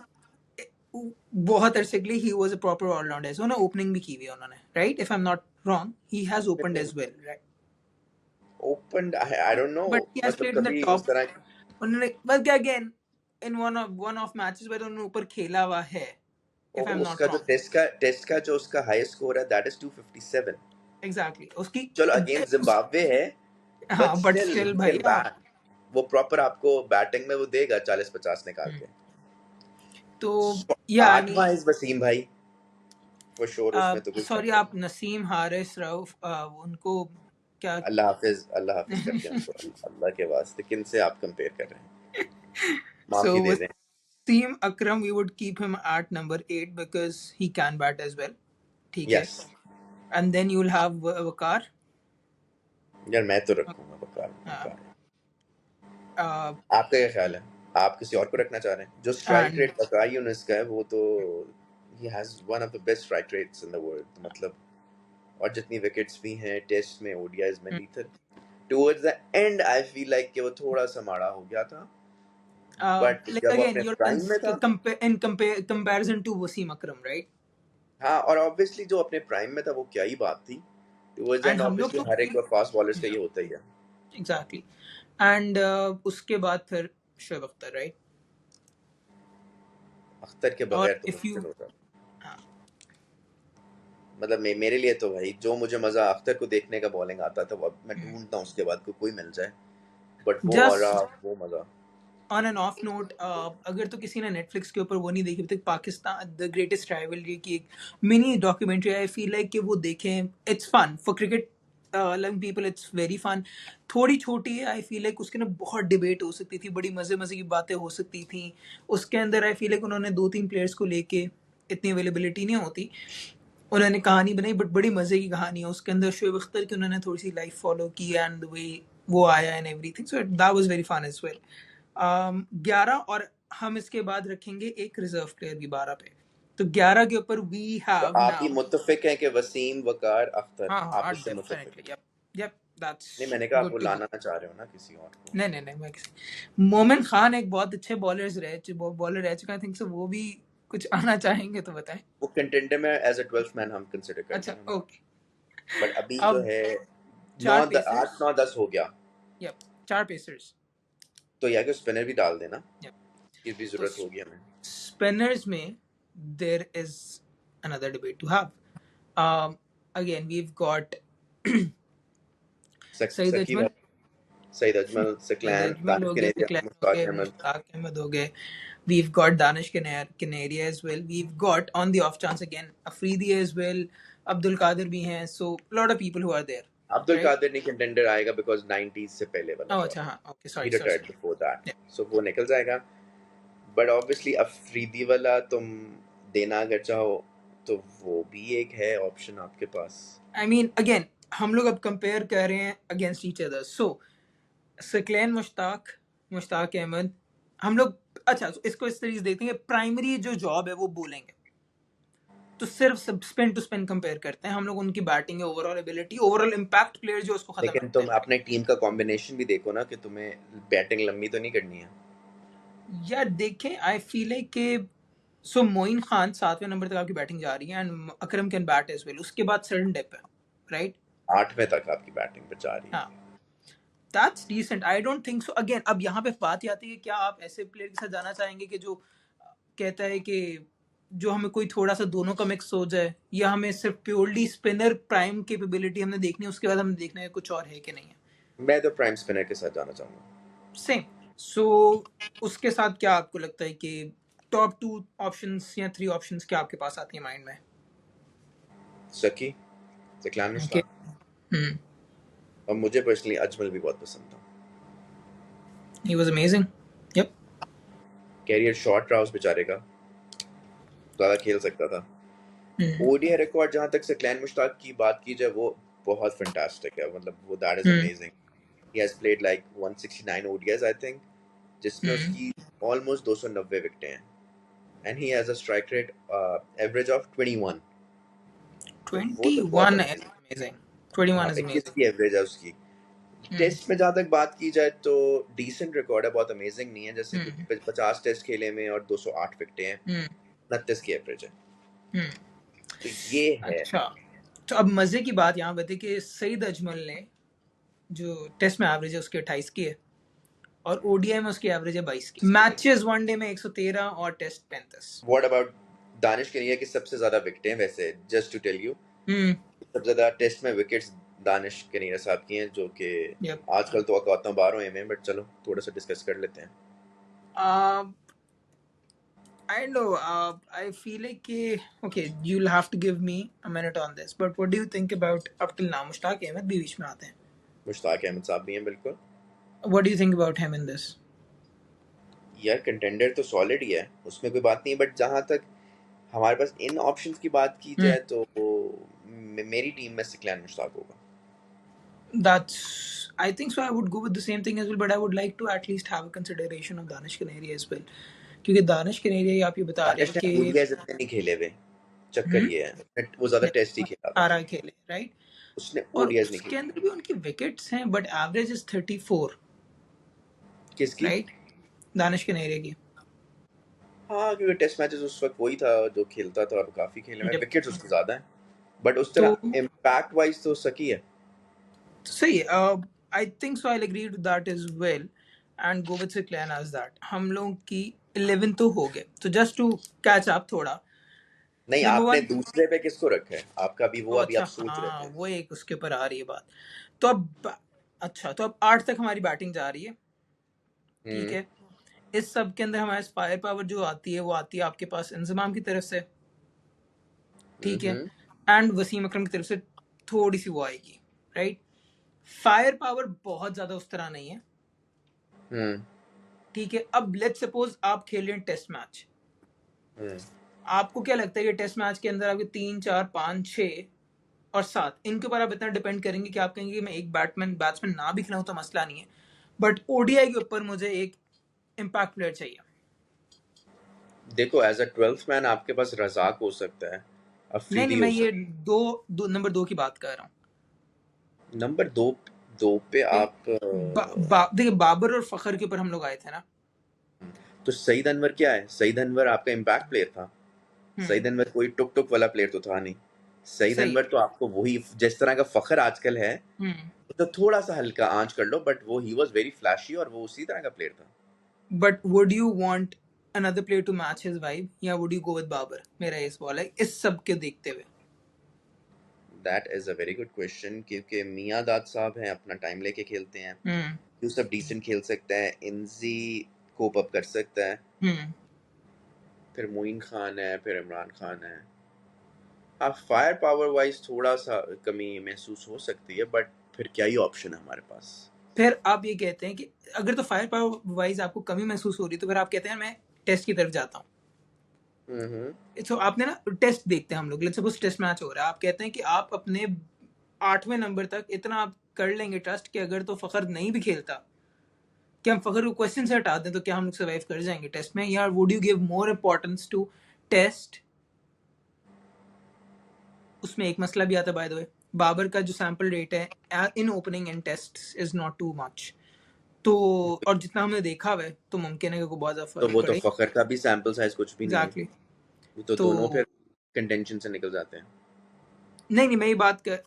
Speaker 2: बहुत अरसे के लिए he was a proper allrounder, so ना ओपनिंग भी की हुई है उन्होंने, right? If I am not wrong, he has opened as well, right?
Speaker 1: Open I don't know,
Speaker 2: but he has
Speaker 1: मतलब
Speaker 2: प्लेड इन द
Speaker 1: कभी उस
Speaker 2: टॉप।
Speaker 1: तरह।
Speaker 2: उन्होंने बस क्या, again in one of matches पर उन्होंने ऊपर खेला हुआ है, इफ आई एम
Speaker 1: उसका
Speaker 2: नॉट
Speaker 1: जो
Speaker 2: रॉन्ग।
Speaker 1: टेस्ट का जो उसका हाईएस्ट स्कोर है, दैट इज 257।
Speaker 2: एग्जैक्टली, उसकी
Speaker 1: चलो अगेंस्ट जिम्बाब्वे है, बट
Speaker 2: हाँ, बट
Speaker 1: स्टिल
Speaker 2: स्टिल
Speaker 1: ही
Speaker 2: भाई,
Speaker 1: कैन
Speaker 2: हाँ।
Speaker 1: बैट। वो प्रॉपर आपको बैटिंग में वो देगा 40-50 निकाल
Speaker 2: हम्म।
Speaker 1: के।
Speaker 2: तो
Speaker 1: So,
Speaker 2: या आई मीन,
Speaker 1: आठवां इज वसीम भाई, फॉर श्योर, उसमें तो कोई
Speaker 2: सॉरी,
Speaker 1: शक नहीं।
Speaker 2: आप नसीम हारिस रऊफ, उनको क्या?
Speaker 1: अल्लाह हाफिज कर दिया उनको, अल्लाह के वास्ते किन से आप कंपेयर कर रहे हैं,
Speaker 2: सो
Speaker 1: माफी दे दें।
Speaker 2: Wasim Akram, we would keep him at number 8 because he can bat as well, ठीक है?
Speaker 1: Yes,
Speaker 2: and then you will have Waqar.
Speaker 1: यार मैं तो रखूंगा बकार,
Speaker 2: हाँ।
Speaker 1: आपका क्या ख्याल है? आप किसी और को रखना चाह रहे हैं? जो स्ट्राइक
Speaker 2: एंड
Speaker 1: रेट बकार यूनिस का है, वो तो he has one of the best strike rates in the world, मतलब। और जितनी विकेट्स भी हैं टेस्ट में, ओडीआईज में, lethal, towards the and I feel like कि वो थोड़ा सा माड़ा हो गया था, बट
Speaker 2: like
Speaker 1: जब वो
Speaker 2: again,
Speaker 1: अपने
Speaker 2: you're
Speaker 1: प्राइम में था,
Speaker 2: comparison to Wasim Akram, right?
Speaker 1: हाँ, और ऑब्वियसली जो अपने प्राइम में था वो क्या ही बात थी। टुवर्ड्स द
Speaker 2: एंड
Speaker 1: एंड
Speaker 2: हम लोग
Speaker 1: ऑब्वियसली
Speaker 2: तो
Speaker 1: हर एक फास्ट बॉलर्स का ये होता ही है।
Speaker 2: एग्जैक्टली, एंड उसके बाद फिर शोएब अख्तर, राइट?
Speaker 1: अख्तर के
Speaker 2: और
Speaker 1: बगैर तो
Speaker 2: इफ
Speaker 1: मुश्किल
Speaker 2: यू,
Speaker 1: होता। मतलब मेरे लिए तो भाई, जो मुझे मजा अख्तर को देखने का बॉलिंग आता था, वो अब मैं ढूंढता हूँ उसके बाद को कोई मिल जाए, बट वो वाला,
Speaker 2: जस्ट
Speaker 1: वो मजा।
Speaker 2: ऑन एन ऑफ नोट, अगर तो किसी ने नेटफ्लिक्स के ऊपर वो नहीं देखी अभी तक, पाकिस्तान द ग्रेटेस्ट राइवलरी की एक mini documentary, I feel like कि वो देखें, it's fun for cricket loving people, it's very fun. थोड़ी छोटी है, आई फील लाइक उसके ना बहुत डिबेट हो सकती थी, बड़ी मज़े मज़े की बातें हो सकती थी उसके अंदर। आई फील लाइक उन्होंने 2-3 प्लेयर्स को लेके, इतनी अवेलेबिलिटी नहीं होती, उन्होंने कहानी बनाई, बट बड़ी मज़े की कहानी है उसके अंदर। शोएब अख्तर की उन्होंने थोड़ी सी लाइफ फॉलो की एंड द वे वो आया and everything, so that was very fun as well. 11, और हम इसके बाद रखेंगे एक रिजर्व प्लेयर भी 12 पे। तो 11 के ऊपर वी
Speaker 1: तो
Speaker 2: हैव
Speaker 1: आप ही
Speaker 2: नाउ,
Speaker 1: मुत्तफिक हैं कि वसीम, वकार, अख्तर,
Speaker 2: हाँ
Speaker 1: आप
Speaker 2: हाँ
Speaker 1: इससे मुत्तफिक
Speaker 2: डेफिनेटली,
Speaker 1: हैं?
Speaker 2: यप यप, दैट्स
Speaker 1: नहीं, मैंने कहा आप
Speaker 2: गुड
Speaker 1: वो
Speaker 2: टू
Speaker 1: लाना
Speaker 2: गो।
Speaker 1: ना चाह रहे हो ना किसी और को।
Speaker 2: नहीं नहीं नहीं, मैं किसी, मोमिन खान एक बहुत अच्छे बॉलर रह चुका, आई थिंक सो, वो भी कुछ आना चाहेंगे तो बताएं।
Speaker 1: वो कंटेंडर में एज अ 12th मैन हम कंसिडर कर
Speaker 2: अच्छा,
Speaker 1: लेंगे ना।
Speaker 2: ओके।
Speaker 1: बट अभी जो
Speaker 2: अब
Speaker 1: है
Speaker 2: 4 पेसर्स,
Speaker 1: 8 9 10 हो गया,
Speaker 2: यप, 4 पेसर्स,
Speaker 1: तो या कि स्पिनर भी डाल देना,
Speaker 2: यप।
Speaker 1: इसकी भी
Speaker 2: तो
Speaker 1: जरूरत होगी हमें।
Speaker 2: spinners में there is another debate to have. Again, we've got Saeed
Speaker 1: सकी
Speaker 2: Ajmal,
Speaker 1: भाई, सईद अजमल,
Speaker 2: Saeed
Speaker 1: सिकलैन,
Speaker 2: Ajmal
Speaker 1: दानिश
Speaker 2: हो गए,
Speaker 1: कनेरिया,
Speaker 2: Declan हो
Speaker 1: मुश्ताक
Speaker 2: गए,
Speaker 1: अहमद।
Speaker 2: Mushtaq Ahmed हो गए. We've got Danish Canaria as well. We've got, on the off chance again, Afridi as well. Abdul Qadir भी हैं. So a lot of people who are there,
Speaker 1: Abdul
Speaker 2: right?
Speaker 1: Qadir नहीं contender आएगा because 90s से पहले वाला
Speaker 2: Oh,
Speaker 1: था,
Speaker 2: अच्छा, हाँ, okay,
Speaker 1: he
Speaker 2: sorry,
Speaker 1: retired
Speaker 2: sorry.
Speaker 1: Before that,
Speaker 2: Yeah.
Speaker 1: सो वो निकल जाएगा। बट ऑब्वियसली अफरीदी वाला तुम देना अगर चाहो तो वो भी एक है ऑप्शन आपके पास।
Speaker 2: I mean, again, हम लोग अब कंपेयर कर रहे हैं against each other. So, Saqlain Mushtaq Ahmad, हम लोग, अच्छा, तो इसको इस तरीके से देखते हैं, प्राइमरी जो जॉब है वो बोलेंगे, तो सिर्फ स्पिन टू स्पिन कंपेयर करते हैं हम लोग, उनकी बैटिंग है, overall ability, overall impact player जो उसको खत्म
Speaker 1: लेकिन
Speaker 2: करते
Speaker 1: तुम
Speaker 2: हैं।
Speaker 1: अपने टीम का कॉम्बिनेशन भी देखो ना कि तुम्हें बैटिंग लंबी तो नहीं करनी है।
Speaker 2: या देखें, आई फील लाइक कि सो मोइन खान 7वें नंबर तक आपकी बैटिंग जा रही है, and Akram can bat as well, उसके बाद सडन डिप है, राइट?
Speaker 1: 8वें तक आपकी बैटिंग पे जा रही है।
Speaker 2: हाँ, that's decent, I don't think so. Again, अब यहाँ पे बात आती है कि क्या आप ऐसे प्लेयर के साथ जाना चाहेंगे कि जो कहता है कि जो हमें कोई थोड़ा सा दोनों का मिक्स हो जाए, या हमें सिर्फ प्योरली स्पिनर प्राइम कैपेबिलिटी हमने देखनी है, उसके बाद हमें देखना है कुछ और है कि नहीं है।
Speaker 1: मैं तो प्राइम स्पिनर के साथ जाना चाहूंगा।
Speaker 2: सेम। सो उसके साथ क्या आपको लगता है कि टॉप 2 ऑप्शंस या 3 ऑप्शंस क्या आपके पास आती है माइंड में?
Speaker 1: सकी, सिकलान
Speaker 2: ओके।
Speaker 1: मुश्ताक, और मुझे पर्सनली अजमल भी बहुत पसंद था।
Speaker 2: He was amazing, yep.
Speaker 1: Career short रहा उस बेचारे का, ज्यादा खेल सकता था। ओडीआई रिकॉर्ड जहां तक सिकलान मुश्ताक की बात की जाए वो बहुत फैंटास्टिक है, मतलब वो that is amazing. He has played like 169 ODIs I think, जिसमें उसकी ऑलमोस्ट 290 विकेटें हैं, and he has a strike rate average of 21, तो वो तो बहुत
Speaker 2: 21 इज
Speaker 1: अमेजिंग।
Speaker 2: अमेजिंग, 21
Speaker 1: हाँ,
Speaker 2: इज
Speaker 1: 21
Speaker 2: अमेजिंग।
Speaker 1: की एवरेज है उसकी। टेस्ट में जहां तक बात की जाए तो डिसेंट रिकॉर्ड है, बहुत अमेजिंग नहीं है, जैसे कि 50 टेस्ट खेले में और 208 विकेटें हैं, 29 की एवरेज है, तो ये है।
Speaker 2: अच्छा, तो अब मजे की बात यहाँ बताइए कि सईद अजमल ने जो टेस्ट में एवरेज है उसकी 28 की है, और ओडीआई में उसकी एवरेज है 22 की, मैचेस वनडे में 113 और टेस्ट 35।
Speaker 1: व्हाट अबाउट दानिश कनिया की सबसे ज्यादा विकेटें, वैसे जस्ट टू टेल यू, सबसे ज्यादा टेस्ट में विकेट्स दानिश कनिया साहब की हैं, जो कि
Speaker 2: यप।
Speaker 1: आजकल तो औकातों बाहर हुए हैं, बट चलो थोड़ा सा डिस्कस कर लेते हैं।
Speaker 2: I know. I feel like okay, you'll have to give me a minute on this. But what do you think about up till now? Mushtaq Ahmed भी बीच में आते हैं.
Speaker 1: मुश्ताक अहमद साहब भी हैं बिल्कुल।
Speaker 2: What do you think about him in this?
Speaker 1: यार contender तो सॉलिड ही है, उसमें कोई बात नहीं, बट जहां तक हमारे पास इन ऑप्शंस की बात की जाए तो मेरी टीम में सिकलान मुश्ताक होगा।
Speaker 2: That's, I think so. I would go with the same thing as well, but I would like to at least have a consideration of Danish Canary as well. क्योंकि दानिश कनेरिया आप ये बता रहे
Speaker 1: दानिश
Speaker 2: हैं
Speaker 1: ने
Speaker 2: कि
Speaker 1: ओडीआईज इतने नहीं खेले हुए, चक्कर ये है, वो ज्यादा टेस्ट ही खेला था,
Speaker 2: 18 खेले, राइट?
Speaker 1: उसने
Speaker 2: और
Speaker 1: ओडीआईज नहीं
Speaker 2: उसके
Speaker 1: खेले।
Speaker 2: अंदर भी उनकी विकेट्स हैं, बट एवरेज इज 34,
Speaker 1: किसकी?
Speaker 2: राइट? दानिश कनेरिया की।
Speaker 1: हाँ, क्योंकि टेस्ट मैचेस उस वक्त वही था जो खेलता था, और काफी खेले में
Speaker 2: Yep.
Speaker 1: विकेट्स उसके ज्यादा हैं, बट उस
Speaker 2: तो
Speaker 1: तरह इम्पैक्ट वाइज तो सकी है।
Speaker 2: सही है। I think so, I agree to that as well and go with Saqlain as that. हम लोग की 11 तो हो गए, तो जस्ट टू कैच अप थोड़ा,
Speaker 1: नहीं,
Speaker 2: नंबर
Speaker 1: आपने
Speaker 2: 1,
Speaker 1: दूसरे पे किसको रखा है? आपका भी वो अभी
Speaker 2: अच्छा,
Speaker 1: आप सोच रहे
Speaker 2: हाँ,
Speaker 1: थे।
Speaker 2: वो एक उसके ऊपर आ रही है बात। तो अब अच्छा, तो अब 8 तक हमारी बैटिंग जा रही है, ठीक है। इस सब के अंदर हमारे फायर पावर जो आती है वो आती है आपके पास इंजमाम की तरफ से, ठीक है, एंड वसीम अकरम की तरफ से थोड़ी सी वो आएगी, राइट। फायर पावर बहुत ज्यादा उस तरह नहीं है, ठीक है। अब लेट्स सपोज आप खेल रहे हैं टेस्ट मैच, आपको क्या लगता है कि टेस्ट मैच के अंदर आपके 3 4 5 6 और 7 इनके ऊपर आप इतना डिपेंड करेंगे कि आप कहेंगे कि मैं एक बैट्समैन ना भी खिलाऊं तो मसला नहीं है, बट ओडीआई के ऊपर मुझे एक इम्पैक्ट प्लेयर चाहिए।
Speaker 1: देखो एज अ 12th मैन आपके पास रजाक हो सकता है,
Speaker 2: नहीं
Speaker 1: अफरीदी
Speaker 2: मैं
Speaker 1: हो
Speaker 2: ये
Speaker 1: सकता
Speaker 2: नंबर 2 की बात कर रहा हूँ।
Speaker 1: है। नंबर दो पे आप
Speaker 2: देखिए बाबर और फखर के ऊपर हम लोग आए थे ना।
Speaker 1: तो सईद अनवर क्या है? सईद अनवर आपका इम्पैक्ट प्लेयर था। सईद अनवर कोई टुक टुक वाला प्लेयर तो था नहीं। सईद
Speaker 2: सही
Speaker 1: अनवर
Speaker 2: है।
Speaker 1: तो आपको वही जिस तरह का फखर आजकल है, तो थोड़ा सा हल्का आंच कर लो, बट वो ही वाज वेरी फ्लैशी और वो उसी तरह का प्लेयर था।
Speaker 2: But would you want another player to match his vibe या would you go with Babar? मेरा ये सवाल है इस सब के देखते हुए।
Speaker 1: That is a very good question, क्योंकि मियां दाद साहब हैं, अपना टाइम लेके खेलते हैं, यूसुफ डिसेंट खेल सकता है, इंजी कोप अप कर सकता है, फिर मोइन खान है, फिर इमरान खान है। हाँ, फायर पावर वाइज थोड़ा सा कमी महसूस हो सकती है, बट फिर क्या ही ऑप्शन है हमारे पास।
Speaker 2: फिर आप ये कहते हैं कि अगर तो फायर पावर वाइज आपको कमी महसूस हो रही तो फिर आप कहते हैं मैं टेस्ट की तरफ जाता हूँ। तो आपने ना टेस्ट देखते हैं हम लोग, लेट्स सपोज टेस्ट मैच हो रहा है, आप कहते हैं कि आप अपने 8वें नंबर तक इतना आप कर लेंगे ट्रस्ट कि अगर तो फखर नहीं भी खेलता कि हम फखर को क्वेश्चन से हटा दें तो क्या हम लोग सर्वाइव कर जाएंगे टेस्ट में, या would you give more importance to test? उसमें एक मसला भी आता है बाय द वे, बाबर का जो सैंपल रेट है in opening and test is not too much, तो और जितना हमने देखा हुआ है तो मुमकिन है कि कोई बहुत ज्यादा
Speaker 1: तो
Speaker 2: फर्क
Speaker 1: वो तो
Speaker 2: पड़े।
Speaker 1: फखर का भी सैंपल साइज कुछ भी नहीं है,
Speaker 2: एग्जैक्टली
Speaker 1: वो तो
Speaker 2: तो
Speaker 1: दोनों फिर कंटेंशन से निकल जाते हैं।
Speaker 2: नहीं मैं ये बात कर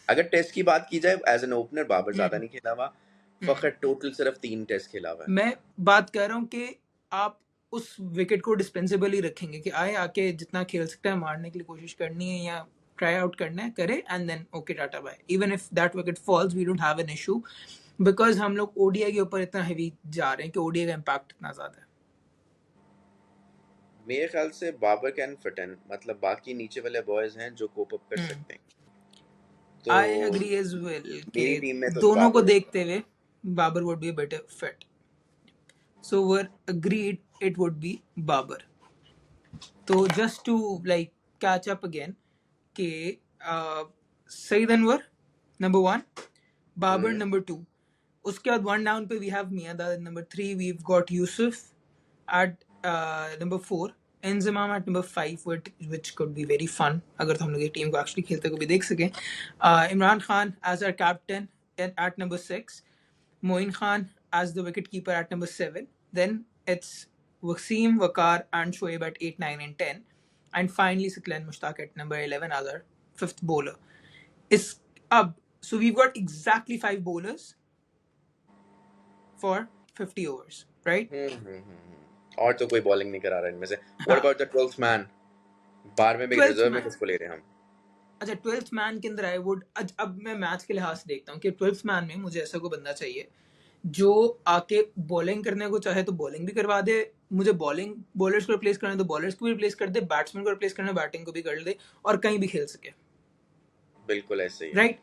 Speaker 1: अगर टेस्ट की बात की जाए, एज एन ओपनर बाबर ज्यादा
Speaker 2: हम्म,
Speaker 1: नहीं खेला हुआ,
Speaker 2: हम्म,
Speaker 1: फखर टोटल सिर्फ 3 टेस्ट खेला हुआ है।
Speaker 2: मैं बात कर रहा हूँ कि आप उस विकेट को डिस्पेंसेबल ही रखेंगे कि आए आके जितना खेल सकता है मारने के लिए कोशिश करनी है या ट्राई आउट करना है करे, and then okay tata bye, even if that wicket falls we don't have an issue, because हम लोग ओडीआई के ऊपर इतना हैवी जा रहे हैं कि ओडीआई का इम्पैक्ट इतना ज्यादा है।
Speaker 1: मेरे ख्याल से बाबर कैन फिट इन, मतलब बाकी नीचे वाले बॉयज हैं जो कोप अप कर सकते हैं, तो
Speaker 2: आई एग्री एज वेल कि
Speaker 1: मेरी टीम में तो
Speaker 2: दोनों को
Speaker 1: बाबर होगा।
Speaker 2: देखते हुए Babar would be a better fit, so we're agreed it would be Babar. तो just to like catch up again कि सईद अनवर नंबर 1, बाबर नंबर 2, उसके बाद 1 डाउन पे we have Miandad number 3, we got Yousuf at number 4, Inzamam at number 5, which could be very fun अगर तो हम लोग ये टीम को एक्चुअली खेलते को भी देख सकें, Imran Khan as our captain at number 6, Moin Khan as the wicketkeeper at number 7. Then it's Wasim, Wakar, and Shoaib at 8, 9, and 10. And finally, Siklan Mushtaq at number 11 as our fifth bowler. Is up. So we've got exactly 5 bowlers for 50 overs, right?
Speaker 1: और तो कोई bowling नहीं करा रहा इनमें से। What
Speaker 2: हाँ,
Speaker 1: about the 12th man? 12वें में
Speaker 2: 12th
Speaker 1: रिजर्व में
Speaker 2: man.
Speaker 1: किसको ले रहे हैं हम?
Speaker 2: अच्छा 12th मैन के अंदर आई वुड, अब मैं मैच के लिहाज से देखता हूँ कि 12th मैन में मुझे ऐसा कोई बंदा चाहिए जो आके बॉलिंग करने को चाहे तो बॉलिंग भी करवा दे, मुझे बॉलिंग बॉलर्स को रिप्लेस करना तो बॉलर्स को भी रिप्लेस कर दे, बैट्समैन को रिप्लेस करना बैटिंग को भी कर दे और कहीं भी खेल सके,
Speaker 1: बिल्कुल ऐसे ही है।
Speaker 2: राइट।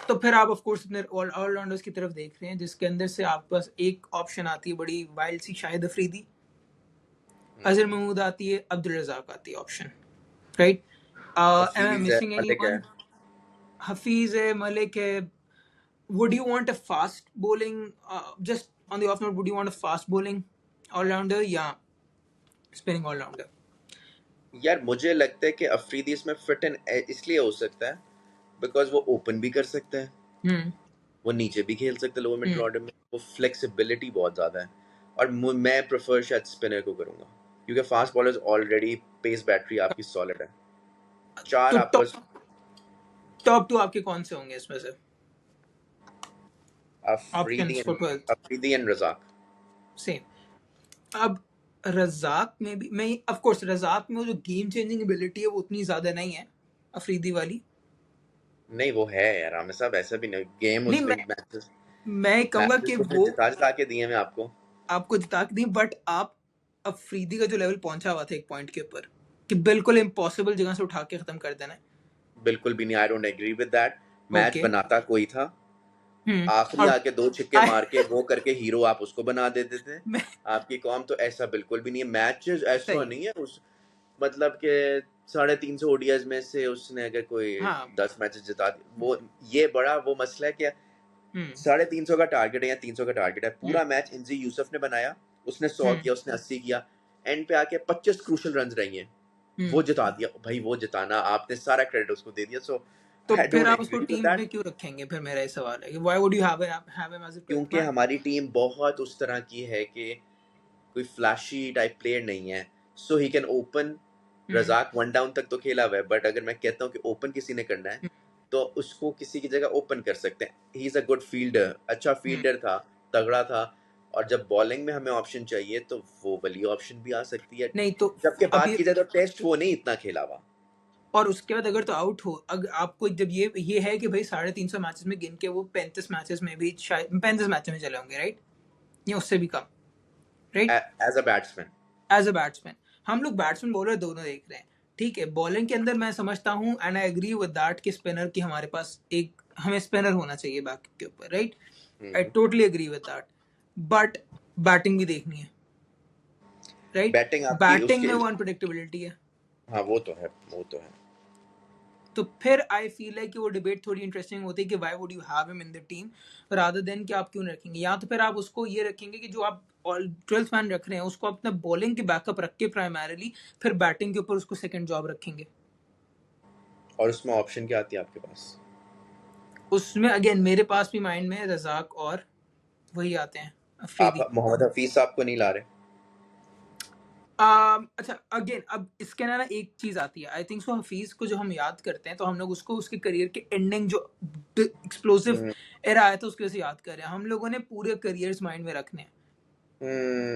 Speaker 2: तो फिर आप ऑफ कोर्स अपने ऑलराउंडर्स की तरफ देख रहे हैं जिसके अंदर से आपके पास एक ऑप्शन आती है बड़ी वाइल्ड सी, शाहिद अफरीदी, अजहर महमूद आती है, अब्दुल रज़ाक आती है ऑप्शन, राइट। एम आई
Speaker 1: हफीज है,
Speaker 2: मिसिंग
Speaker 1: मलिक है।
Speaker 2: एनीवन? हफीज है, मलिक है। Would you want a fast bowling? Just on the off note, would you want a fast bowling all rounder? Yeah, spinning all rounder.
Speaker 1: यार मुझे लगता है कि अफरीदी इसमें फिट इन इसलिए हो सकता है बिकॉज वो ओपन भी कर सकता है,
Speaker 2: Hmm.
Speaker 1: वो नीचे भी खेल सकता है लोअर मिडिल
Speaker 2: Hmm.
Speaker 1: ऑर्डर में, वो फ्लेक्सिबिलिटी बहुत ज़्यादा है। और मैं प्रेफर शायद स्पिनर को करूँगा, क्योंकि fast bowlers already pace battery आपकी सॉलिड है। 4
Speaker 2: तो
Speaker 1: आपका
Speaker 2: टॉप 2 आपके कौन से होंगे इसमें से
Speaker 1: Afridi
Speaker 2: options for 12th?
Speaker 1: Afridi and Razzaq.
Speaker 2: Same. अब रजाक में भी मैं ऑफ कोर्स रजाक में वो जो गेम चेंजिंग एबिलिटी है वो उतनी ज्यादा नहीं है अफरीदी वाली।
Speaker 1: नहीं वो है यार आमिर साहब, ऐसा भी नहीं, गेम
Speaker 2: नहीं
Speaker 1: उस
Speaker 2: मैं
Speaker 1: दिन मैचेस
Speaker 2: मैं कहूंगा
Speaker 1: मैचेस
Speaker 2: कि
Speaker 1: तो फिर
Speaker 2: वो
Speaker 1: जिता जिता के दिए मैं आपको।
Speaker 2: आपको जिता के दी, बट आप अफरीदी का जो लेवल पहुंचा हुआ था एक पॉइंट के ऊपर कि बिल्कुल इम्पॉसिबल जगह से उठा के खत्म कर देना है।
Speaker 1: बिल्कुल भी नहीं, I don't agree with that. Match
Speaker 2: okay.
Speaker 1: बनाता कोई था, आखिरी
Speaker 2: अब
Speaker 1: आके 2 छक्के मार के वो करके हीरो आप उसको बना देते थे।
Speaker 2: मैं
Speaker 1: आपकी कौम तो ऐसा बिल्कुल भी नहीं है। मैचेस ऐसा
Speaker 2: सही।
Speaker 1: नहीं है उस, मतलब के 350 ओडीआईज में से उसने अगर कोई
Speaker 2: हाँ।
Speaker 1: 10 मैचेस जिता दिए, वो ये बड़ा वो मसला है कि
Speaker 2: हम्म
Speaker 1: 350 का टारगेट है या 300 का टारगेट है।
Speaker 2: हम्म
Speaker 1: पूरा मैच इंजी यूसुफ ने बनाया, उसने 100
Speaker 2: हम्म
Speaker 1: किया, उसने 80 किया, एंड पे आके 25 क्रूशल रन रही हैं, वो
Speaker 2: हम्म
Speaker 1: जिता दिया भाई। वो जिताना आपने सारा क्रेडिट उसको दे दिया। सो
Speaker 2: तो
Speaker 1: आई
Speaker 2: फिर
Speaker 1: डोंट
Speaker 2: आप उसको
Speaker 1: एग्री विद
Speaker 2: टीम
Speaker 1: दैट।
Speaker 2: में क्यों रखेंगे? फिर मेरा ये सवाल है कि why would you have him as a 12th
Speaker 1: क्योंकि
Speaker 2: मैन?
Speaker 1: हमारी टीम बहुत उस तरह की है कि कोई फ्लैशी टाइप प्लेयर नहीं है। So he can open.
Speaker 2: Hmm
Speaker 1: Razzaq 1 down तक तो खेला हुआ है, बट अगर मैं कहता हूँ कि ओपन किसी ने करना है तो उसको किसी की जगह ओपन कर सकते हैं। He is a good fielder, अच्छा
Speaker 2: हम्म
Speaker 1: फील्डर था, तगड़ा था। और जब बॉलिंग में हमें ऑप्शन चाहिए तो वो वाली ऑप्शन भी आ सकती है।
Speaker 2: नहीं तो
Speaker 1: जबकि बात
Speaker 2: अभी,
Speaker 1: की जाए तो टेस्ट वो नहीं इतना खेला हुआ।
Speaker 2: और उसके बाद अगर तो आउट हो, अगर आपको जब ये है कि भाई 350 मैचेस में गिन के वो 35 मैचेस में भी शायद 35 मैचेस में चले होंगे, राइट? या उससे भी कम, right?
Speaker 1: As a batsman.
Speaker 2: As a batsman हम लोग बैट्समैन बॉलर दोनों देख रहे हैं, ठीक है। बॉलिंग के अंदर मैं समझता हूँ and I agree with that कि स्पिनर की हमारे पास एक, हमें स्पिनर होना चाहिए बैक के ऊपर, right? I totally agree with that, but batting भी देखनी है, राइट?
Speaker 1: बैटिंग आपकी
Speaker 2: बैटिंग
Speaker 1: उसके
Speaker 2: में वो अनप्रेडिक्टेबिलिटी है।
Speaker 1: हाँ वो तो है, वो तो है।
Speaker 2: तो फिर आई फील है कि वो डिबेट थोड़ी इंटरेस्टिंग होती है कि why would you have him in the team rather than कि आप क्यों रखेंगे। या तो फिर आप उसको ये रखेंगे कि जो आप 12th मैन रख रहे हैं उसको अपना बॉलिंग के बैकअप रख के प्राइमरीली, फिर बैटिंग के ऊपर उसको सेकंड जॉब रखेंगे।
Speaker 1: और उसमें ऑप्शन क्या आती है आपके पास?
Speaker 2: उसमें अगेन मेरे पास भी माइंड में रजाक और वही आते हैं,
Speaker 1: आप
Speaker 2: अफरीदी।
Speaker 1: मोहम्मद हफीज साहब को नहीं ला रहे?
Speaker 2: अच्छा अगेन अब इसके ना एक चीज आती है, आई थिंक सो हफीज को जो हम याद करते हैं तो हम लोग उसको उसके करियर के एंडिंग जो एक्सप्लोसिव एरा आया था उसके वजह से याद कर रहे हैं। हम लोगों ने पूरे करियर्स माइंड में रखने हैं,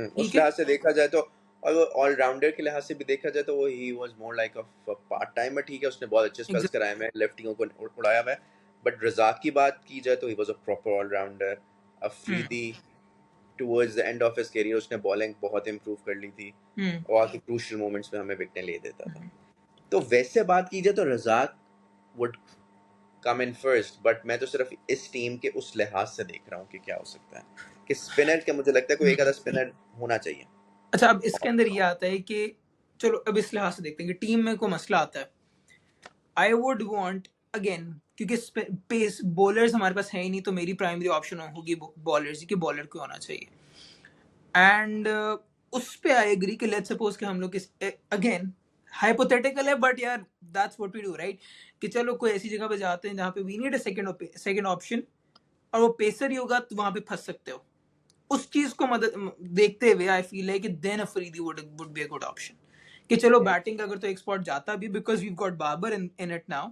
Speaker 1: उस
Speaker 2: ठीक है।
Speaker 1: लिहाज से देखा जाए तो, और वो ऑलराउंडर के लिहाज से भी देखा जाए तो वो he was more like a part timer. ठीक है, उसने बहुत अच्छे स्पेल्स कराए हैं, लेफ्टियों को उड़ाया हुआ है। बट रजाक की बात की जाए तो he was a proper all-rounder.
Speaker 2: Hmm
Speaker 1: Afridi towards the end of his career उसने बॉलिंग बहुत इंप्रूव कर ली थी,
Speaker 2: हम्म
Speaker 1: और आके क्रूशियल मोमेंट्स में हमें विकेटें ले देता था। तो वैसे बात की जाए तो Razzaq would come in first, but मैं तो सिर्फ इस टीम के उस लिहाज से देख रहा हूँ कि क्या हो सकता है कि स्पिनर के, मुझे लगता है कोई एक आधा स्पिनर होना चाहिए।
Speaker 2: अच्छा अब इसके अंदर ये आता है कि चलो अब इस लिहाज से देखते हैं कि टीम में कोई मसला आता है। आई वुड वांट अगेन, क्योंकि पेस बॉलर्स हमारे पास है ही नहीं, तो मेरी प्राइमरी ऑप्शन होगी बॉलर्स की, बॉलर को होना चाहिए। एंड उस पे आई एग्री कि लेट्स सपोज कि हम लोग इस अगेन हाइपोथेटिकल है बट यार that's what we do, right? कि चलो कोई ऐसी जगह पे जाते हैं जहाँ पे we need a second option, और वो पेसर ही होगा तो वहां पे फंस सकते हो। उस चीज को मदद देखते हुए आई फील है कि then Afridi would be a good option. कि चलो बैटिंग अगर तो एक स्पॉट जाता भी, because we got Babar in it now.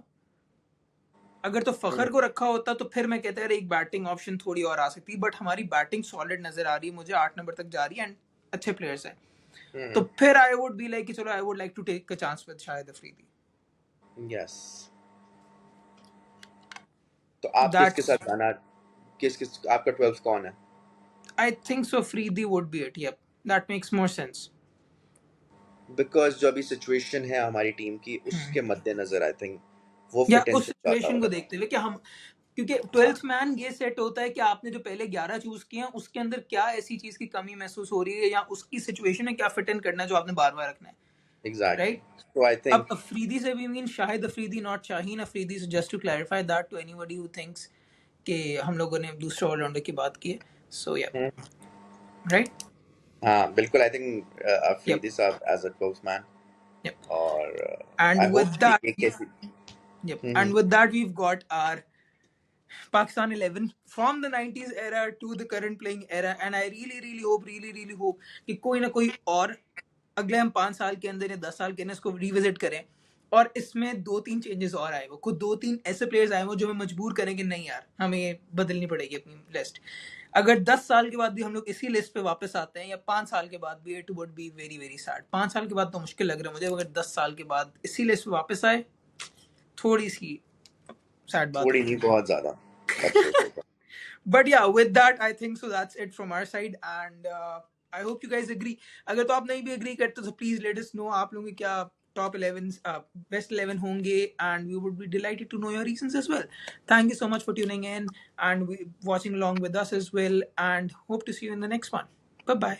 Speaker 2: अगर तो फखर को रखा होता तो फिर मैं कहता यार एक बैटिंग ऑप्शन थोड़ी और आ सकती, बट हमारी बैटिंग सॉलिड नजर आ रही है मुझे, 8 नंबर तक जा रही है एंड अच्छे प्लेयर्स हैं। तो फिर आई वुड बी लाइक चलो I would like to take a chance with Shahid Afridi.
Speaker 1: Yes. तो आप किसके
Speaker 2: दैट्स,
Speaker 1: साथ जाना, किस किस आपका 12th कौन है?
Speaker 2: I think so Afridi would be it, yep, that makes more sense.
Speaker 1: Because जो अभी सिचुएशन है हमारी टीम की उसके मद्देनजर आई थिंक वो
Speaker 2: या
Speaker 1: फिट इन
Speaker 2: उस
Speaker 1: से जाता
Speaker 2: सिचुएशन को
Speaker 1: होगा।
Speaker 2: देखते हुए कि हम, क्योंकि 12th मैन ये सेट होता है कि आपने जो पहले 11 चूज किए हैं उसके अंदर क्या ऐसी चीज की कमी महसूस हो रही है या उसकी सिचुएशन में क्या फिट इन करना है जो आपने बार बार रखना है,
Speaker 1: एग्जैक्टली।
Speaker 2: राइट?
Speaker 1: तो आई
Speaker 2: अब
Speaker 1: थिंक
Speaker 2: अफरीदी से भी mean Shahid Afridi, not Shaheen Afridi, just to clarify that to anybody who thinks कि हम लोगों ने दूसरे ऑलराउंडर की बात की है। सो या, राइट,
Speaker 1: हाँ बिल्कुल, आई थिंक
Speaker 2: यप
Speaker 1: अफरीदी साहब as a 12th man.
Speaker 2: Yep
Speaker 1: और
Speaker 2: एंड
Speaker 1: आई
Speaker 2: विद
Speaker 1: होप कि
Speaker 2: दैट,
Speaker 1: एक कैसी
Speaker 2: yep, and with that we've got our Pakistan 11 from the 90s era to the current playing era, and I really hope कि कोई ना कोई और अगले हम 5 साल के अंदर या 10 साल के अंदर इसको रिविजिट करें और इसमें 2-3 चेंजेस और आए, वो खुद 2-3 ऐसे प्लेयर्स आए वो जो हमें मजबूर करें कि नहीं यार हमें ये बदलनी पड़ेगी अपनी लिस्ट। अगर 10 साल के बाद भी हम लोग इसी लिस्ट पे वापस आते हैं या 5 साल के बाद भी, it would be very sad. 5 साल के बाद तो मुश्किल लग रहा है मुझे, अगर 10 साल के बाद इसी लिस्ट पे वापस आए थोड़ी सी सैड बात
Speaker 1: थोड़ी
Speaker 2: होगी।
Speaker 1: नहीं, बहुत ज्यादा अफसोस होगा।
Speaker 2: But yeah, with that, I think so that's it from our side. And I hope you guys agree. अगर तो आप नहीं भी एग्री करते तो प्लीज लेट अस नो आप लोगों के क्या top 11 best 11 होंगे, and we would be delighted to know your reasons as well. Thank you so much for tuning in and watching along with us as well, and hope to see you in the next one. Bye bye.